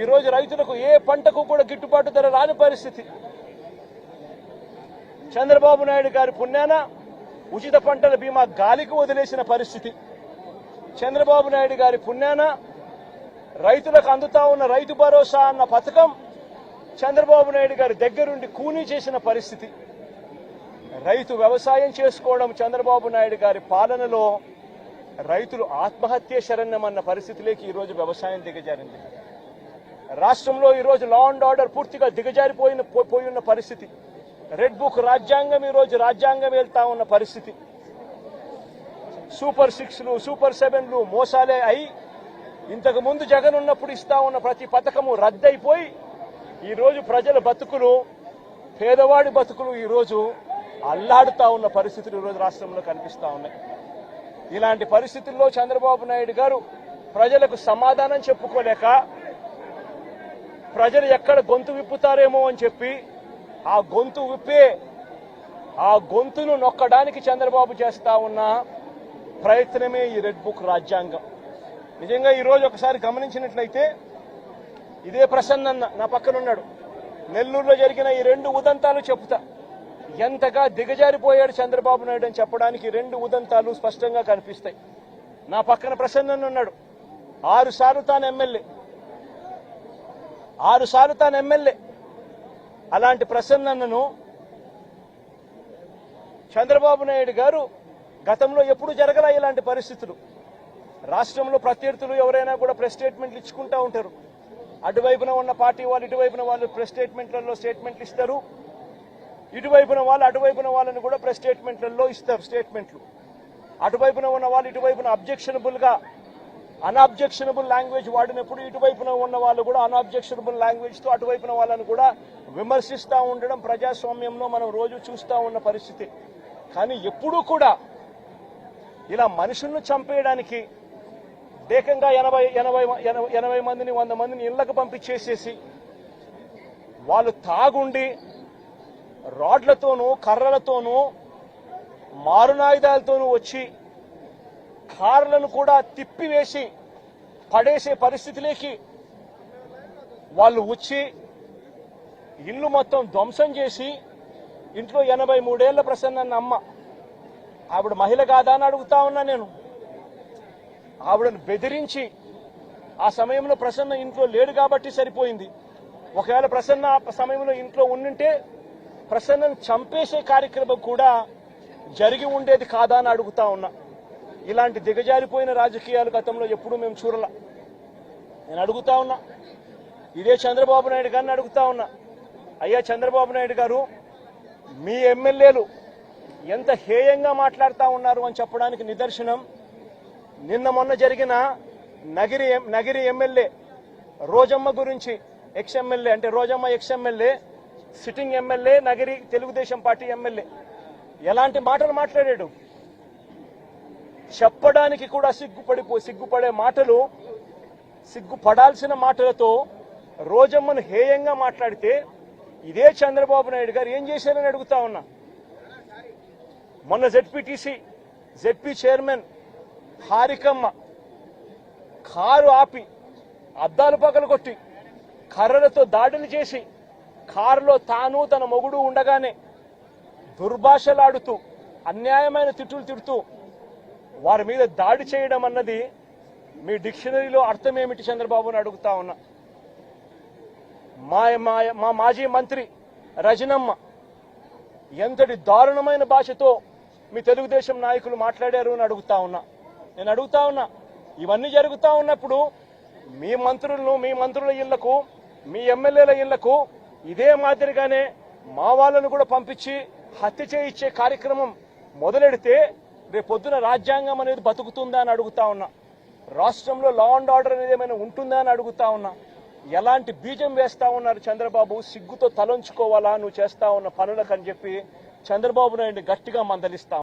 ఈరోజు రైతులకు ఏ పంటకు కూడా గిట్టుబాటు ధర రాని పరిస్థితి. చంద్రబాబు నాయుడు గారి పుణ్యాన ఉచిత పంటల బీమా గాలికి వదిలేసిన పరిస్థితి. చంద్రబాబు నాయుడు గారి పుణ్యాన రైతులకు అందుతా ఉన్న రైతు భరోసా అన్న పథకం చంద్రబాబు నాయుడు గారి దగ్గరుండి కూనీ చేసిన పరిస్థితి. రైతు వ్యవసాయం చేసుకోవడం చంద్రబాబు నాయుడు గారి పాలనలో రైతులు ఆత్మహత్య శరణ్యమన్న పరిస్థితిలోకి ఈరోజు వ్యవసాయం దిగజారింది. రాష్ట్రంలో ఈరోజు లా అండ్ ఆర్డర్ పూర్తిగా దిగజారిపోయిన పరిస్థితి. రెడ్ బుక్ రాజ్యాంగం ఈరోజు రాజ్యాంగం వెళ్తా ఉన్న పరిస్థితి. సూపర్ 6లు సూపర్ 7లు మోసాలే అయి ఇంతకు ముందు జగన్ ఉన్నప్పుడు ఇస్తా ఉన్న ప్రతి పథకము రద్దయిపోయి ఈరోజు ప్రజల బతుకులు, పేదవాడి బతుకులు ఈరోజు అల్లాడుతా ఉన్న పరిస్థితులు ఈరోజు రాష్ట్రంలో కనిపిస్తా ఉన్నాయి. ఇలాంటి పరిస్థితుల్లో చంద్రబాబు నాయుడు గారు ప్రజలకు సమాధానం చెప్పుకోలేక ప్రజలు ఎక్కడ గొంతు విప్పుతారేమో అని చెప్పి ఆ గొంతును నొక్కడానికి చంద్రబాబు చేస్తా ఉన్న ప్రయత్నమే ఈ రెడ్ బుక్ రాజ్యాంగం. నిజంగా ఈరోజు ఒకసారి గమనించినట్లయితే ఇదే ప్రసన్న నా పక్కనున్నాడు. నెల్లూరులో జరిగిన ఈ 2 ఉదంతాలు చెప్తా. ఎంతగా దిగజారిపోయాడు చంద్రబాబు నాయుడు అని చెప్పడానికి 2 ఉదంతాలు స్పష్టంగా కనిపిస్తాయి. నా పక్కన ప్రసన్న ఉన్నాడు. 6 సార్లు తాను ఎమ్మెల్యే. అలాంటి ప్రసన్నను చంద్రబాబు నాయుడు గారు గతంలో ఎప్పుడు జరగల ఇలాంటి పరిస్థితులు. రాష్ట్రంలో ప్రత్యర్థులు ఎవరైనా కూడా ప్రెస్ స్టేట్మెంట్లు ఇచ్చుకుంటా ఉంటారు. అటువైపున ఉన్న పార్టీ వాళ్ళు ఇటువైపున వాళ్ళు ప్రెస్ స్టేట్మెంట్లలో స్టేట్మెంట్లు ఇస్తారు. ఇటువైపున వాళ్ళు అటువైపున వాళ్ళని కూడా ప్రెస్ స్టేట్మెంట్లలో ఇస్తారు స్టేట్మెంట్లు. అటువైపున ఉన్న వాళ్ళు ఇటువైపున అన్అబ్జెక్షనబుల్ లాంగ్వేజ్ వాడినప్పుడు ఇటువైపున ఉన్న వాళ్ళు కూడా అన్అబ్జెక్షనబుల్ లాంగ్వేజ్తో అటువైపున వాళ్ళని కూడా విమర్శిస్తూ ఉండడం ప్రజాస్వామ్యంలో మనం రోజు చూస్తూ ఉన్న పరిస్థితి. కానీ ఎప్పుడూ కూడా ఇలా మనుషులను చంపేయడానికి ఏకంగా 80 మందిని 100 మందిని ఇళ్లకు పంపించేసేసి వాళ్ళు తాగుండి రాడ్లతోనూ కర్రలతోనూ మారునాయుధాలతోనూ వచ్చి కార్లను కూడా తిప్పివేసి పడేసే పరిస్థితిలోకి వాళ్ళు వచ్చి ఇల్లు మొత్తం ధ్వంసం చేసి ఇంట్లో 83 ఏళ్ల ప్రసన్న అమ్మ, ఆవిడ మహిళ కాదా అని అడుగుతా ఉన్నా నేను. ఆవిడను బెదిరించి ఆ సమయంలో ప్రసన్న ఇంట్లో లేడు కాబట్టి సరిపోయింది. ఒకవేళ ప్రసన్న ఆ సమయంలో ఇంట్లో ఉండింటే ప్రసన్నను చంపేసే కార్యక్రమం కూడా జరిగి ఉండేది కాదా అని అడుగుతా ఉన్నా. ఇలాంటి దిగజారిపోయిన రాజకీయాలు గతంలో ఎప్పుడూ మేము చూడాల. నేను అడుగుతా ఉన్నా, ఇదే చంద్రబాబు నాయుడు గారిని అడుగుతా ఉన్నా, అయ్యా చంద్రబాబు నాయుడు గారు, మీ ఎమ్మెల్యేలు ఎంత హేయంగా మాట్లాడుతూ ఉన్నారు అని చెప్పడానికి నిదర్శనం నిన్న మొన్న జరిగిన నగిరి ఎమ్మెల్యే రోజమ్మ గురించి, ఎక్స్ ఎమ్మెల్యే అంటే Rojamma ex MLA, sitting MLA, Nagari Telugu Desam party MLA ఎలాంటి మాటలు మాట్లాడాడు. చెప్పడానికి కూడా సిగ్గుపడే మాటలు, సిగ్గుపడాల్సిన మాటలతో రోజమ్మను హేయంగా మాట్లాడితే ఇదే చంద్రబాబు నాయుడు గారు ఏం చేశారని అడుగుతా ఉన్నా. మొన్న జెడ్పీ చైర్మన్ హారికమ్మ కారు ఆపి అద్దాలు పగలగొట్టి కర్రలతో దాడులు చేసి కారులో తాను తన మొగుడు ఉండగానే దుర్భాషలాడుతూ అన్యాయమైన తిట్టులు తిడుతూ వారి మీద దాడి చేయడం అన్నది మీ డిక్షనరీలో అర్థం ఏమిటి చంద్రబాబుని అడుగుతా ఉన్నా. మా మాజీ మంత్రి రజనమ్మ ఎంతటి దారుణమైన భాషతో మీ తెలుగుదేశం నాయకులు మాట్లాడారు అని అడుగుతా ఉన్నా. నేను అడుగుతా ఉన్నా, ఇవన్నీ జరుగుతూ ఉన్నప్పుడు మీ మంత్రుల ఇళ్లకు, మీ ఎమ్మెల్యేల ఇళ్లకు ఇదే మాదిరిగానే మా వాళ్ళను కూడా పంపించి హత్య చేయించే కార్యక్రమం మొదలెడితే రేపొద్దున రాజ్యాంగం అనేది బతుకుతుందా అని అడుగుతా ఉన్నా. రాష్ట్రంలో లా అండ్ ఆర్డర్ అనేది ఏమైనా ఉంటుందా అని అడుగుతా ఉన్నా. ఎలాంటి బీజం వేస్తా ఉన్నారు చంద్రబాబు, సిగ్గుతో తలంచుకోవాలా నువ్వు చేస్తా ఉన్న పనులకు అని చెప్పి చంద్రబాబు నాయుడిని గట్టిగా మందలిస్తా